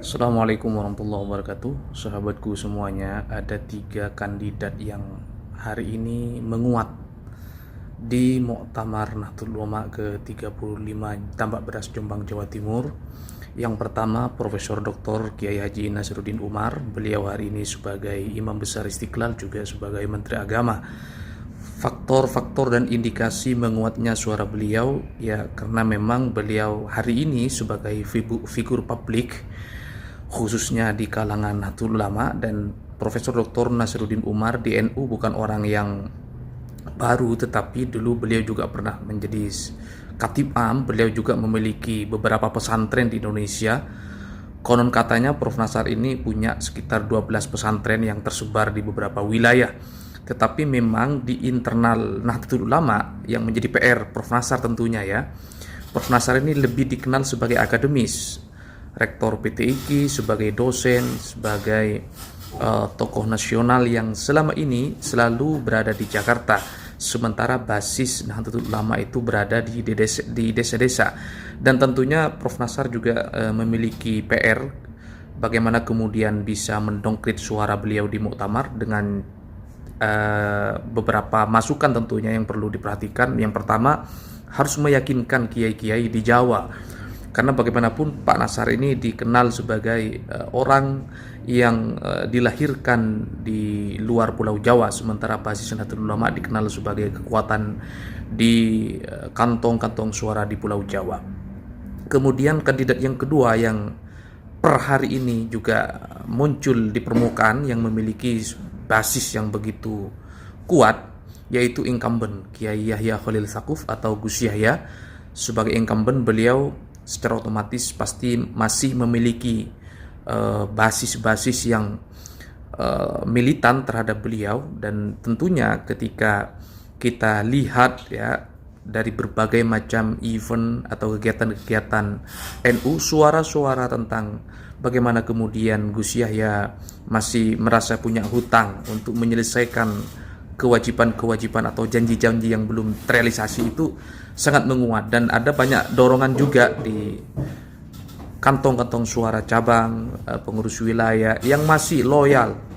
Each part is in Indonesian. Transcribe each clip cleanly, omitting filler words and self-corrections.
Assalamualaikum warahmatullahi wabarakatuh. Sahabatku semuanya, ada 3 kandidat yang hari ini menguat di Muktamar Nahdlatul Ulama ke-35 Tambak Beras Jombang, Jawa Timur. Yang pertama, Profesor Dr. Kiai Haji Nasaruddin Umar. Beliau hari ini sebagai Imam Besar Istiqlal, juga sebagai Menteri Agama. Faktor-faktor dan indikasi menguatnya suara beliau ya karena memang beliau hari ini sebagai figur publik khususnya di kalangan Nahdlatul Ulama, dan Profesor Dr. Nasaruddin Umar di NU bukan orang yang baru, tetapi dulu beliau juga pernah menjadi Khatib Am. Beliau juga memiliki beberapa pesantren di Indonesia. Konon katanya Prof. Nasar ini punya sekitar 12 pesantren yang tersebar di beberapa wilayah. Tetapi memang di internal Nahdlatul Ulama yang menjadi PR Prof. Nasar tentunya ya, Prof. Nasar ini lebih dikenal sebagai akademis, rektor PTIQ, sebagai dosen, sebagai tokoh nasional yang selama ini selalu berada di Jakarta. Sementara basis Nahdlatul Ulama itu berada di desa-desa. Dan tentunya Prof. Nasar juga memiliki PR bagaimana kemudian bisa mendongkrit suara beliau di muktamar dengan beberapa masukan tentunya yang perlu diperhatikan. Yang pertama, harus meyakinkan kiai-kiai di Jawa, karena bagaimanapun Pak Nasar ini dikenal sebagai orang yang dilahirkan di luar Pulau Jawa, sementara basis Nahdlatul Ulama dikenal sebagai kekuatan di kantong-kantong suara di Pulau Jawa. Kemudian kandidat yang kedua yang per hari ini juga muncul di permukaan yang memiliki basis yang begitu kuat, yaitu incumbent Kiai Yahya Khalil Stakuf atau Gus Yahya. Sebagai incumbent, beliau secara otomatis pasti masih memiliki basis-basis yang militan terhadap beliau. Dan tentunya ketika kita lihat ya dari berbagai macam event atau kegiatan-kegiatan NU, suara-suara tentang bagaimana kemudian Gus Yahya masih merasa punya hutang untuk menyelesaikan kewajiban-kewajiban atau janji-janji yang belum terrealisasi itu sangat menguat. Dan ada banyak dorongan juga di kantong-kantong suara cabang, pengurus wilayah yang masih loyal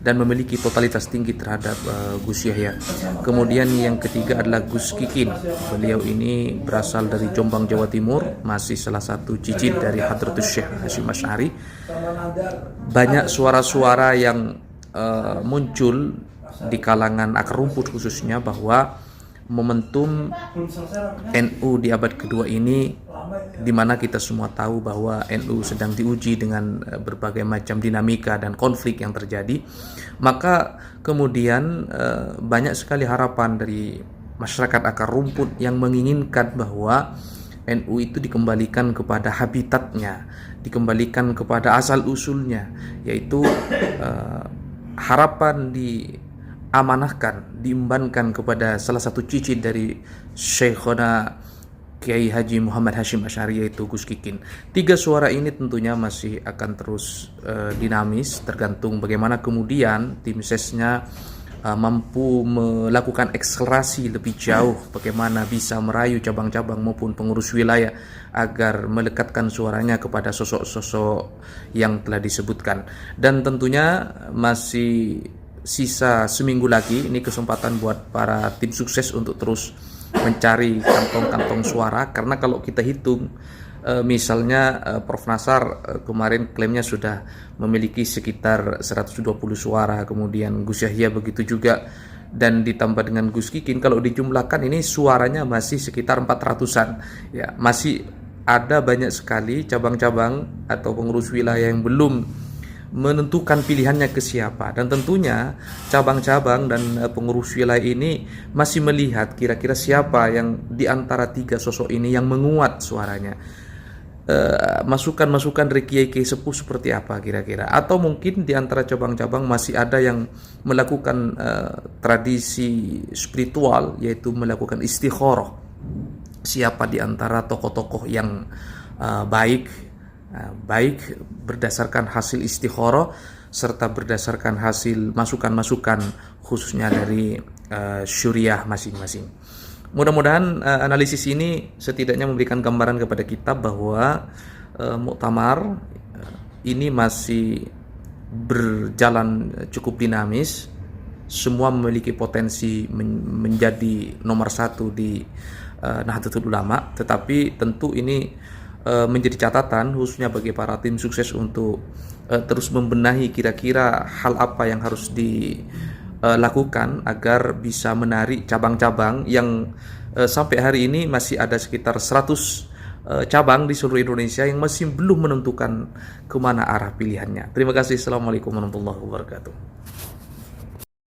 dan memiliki totalitas tinggi terhadap Gus Yahya. Kemudian yang ketiga adalah Gus Kikin. Beliau ini berasal dari Jombang, Jawa Timur, masih salah satu cicit dari Hadratus Syekh Hasyim Asy'ari. Banyak suara-suara yang muncul di kalangan akar rumput khususnya bahwa momentum NU di abad kedua ini, di mana kita semua tahu bahwa NU sedang diuji dengan berbagai macam dinamika dan konflik yang terjadi, maka kemudian banyak sekali harapan dari masyarakat akar rumput yang menginginkan bahwa NU itu dikembalikan kepada habitatnya, dikembalikan kepada asal usulnya, yaitu harapan diamanahkan, diembankan kepada salah satu cicit dari Syekhona Kiai Haji Muhammad Hasyim Asy'ari, yaitu Gus Kikin. 3 suara ini tentunya masih akan terus dinamis, tergantung bagaimana kemudian tim sesnya mampu melakukan akselerasi lebih jauh, bagaimana bisa merayu cabang-cabang maupun pengurus wilayah agar melekatkan suaranya kepada sosok-sosok yang telah disebutkan. Dan tentunya masih sisa seminggu lagi, ini kesempatan buat para tim sukses untuk terus mencari kantong-kantong suara, karena kalau kita hitung misalnya Prof. Nasar kemarin klaimnya sudah memiliki sekitar 120 suara, kemudian Gus Yahya begitu juga, dan ditambah dengan Gus Kikin, kalau dijumlahkan ini suaranya masih sekitar 400-an ya. Masih ada banyak sekali cabang-cabang atau pengurus wilayah yang belum menentukan pilihannya ke siapa, dan tentunya cabang-cabang dan pengurus wilayah ini masih melihat kira-kira siapa yang di antara 3 sosok ini yang menguat suaranya. Masukan-masukan dari kiai-kiai sepuh seperti apa kira-kira, atau mungkin di antara cabang-cabang masih ada yang melakukan tradisi spiritual, yaitu melakukan istikharah. Siapa di antara tokoh-tokoh yang baik berdasarkan hasil istikharah serta berdasarkan hasil masukan-masukan khususnya dari syuriah masing-masing. Mudah-mudahan analisis ini setidaknya memberikan gambaran kepada kita bahwa Muktamar ini masih berjalan cukup dinamis. Semua memiliki potensi menjadi nomor satu di Nahdlatul Ulama, tetapi tentu ini menjadi catatan khususnya bagi para tim sukses untuk terus membenahi kira-kira hal apa yang harus dilakukan agar bisa menarik cabang-cabang yang sampai hari ini masih ada sekitar 100 cabang di seluruh Indonesia yang masih belum menentukan kemana arah pilihannya. Terima kasih. Assalamualaikum warahmatullahi wabarakatuh.